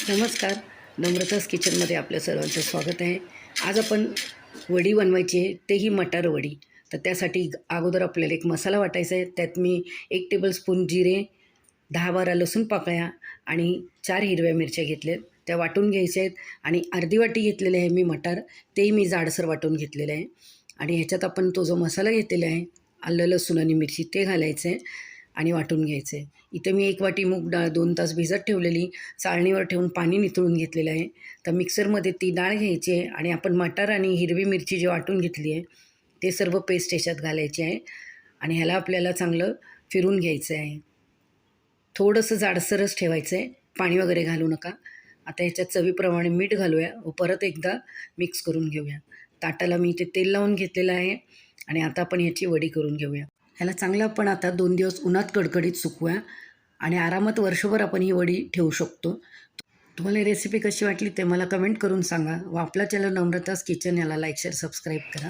नमस्कार. नम्रताच किचनमध्ये आपल्या सर्वांचं स्वागत आहे. आज आपण वडी बनवायची आहे, तेही मटार वडी. तर त्यासाठी अगोदर आपल्याला एक मसाला वाटायचा आहे. त्यात मी 1 टेबलस्पून जिरे, 10-12 लसूण पाकळ्या आणि 4 हिरव्या मिरच्या घेतल्यात. त्या वाटून घ्यायच्या आहेत आणि अर्धी वाटी घेतलेले आहे मी मटार, तेही मी जाडसर वाटून घेतलेलं आहे. आणि ह्याच्यात आपण तो जो मसाला घेतलेला आहे, आलं, लसूण आणि मिरची, ते घालायचं आहे आणि वाटून घ्यायचं आहे. इथे मी 1 वाटी मूग डाळ 2 तास भिजत ठेवलेली, चाळणीवर ठेवून पाणी निथळून घेतलेलं आहे. तर मिक्सरमध्ये ती डाळ घ्यायची आहे आणि आपण मटार आणि हिरवी मिरची जी वाटून घेतली आहे, ते सर्व पेस्ट ह्याच्यात घालायची आहे आणि ह्याला आपल्याला चांगलं फिरून घ्यायचं आहे. थोडंसं जाडसरच ठेवायचं आहे, पाणी वगैरे घालू नका. आता ह्याच्यात चवीप्रमाणे मीठ घालूया व परत एकदा मिक्स करून घेऊया. ताटाला मी इथे तेल लावून घेतलेलं आहे आणि आता आपण ह्याची वडी करून घेऊया. ह्याला चांगलं आपण आता 2 दिवस उन्हात कडकडीत सुकवूया आणि आरामात वर्षभर आपण ही वडी ठेवू शकतो. तुम्हाला ही रेसिपी कशी वाटली ते मला कमेंट करून सांगा व आपला चॅनल नम्रताज किचन याला लाईक, शेअर, सबस्क्राईब करा.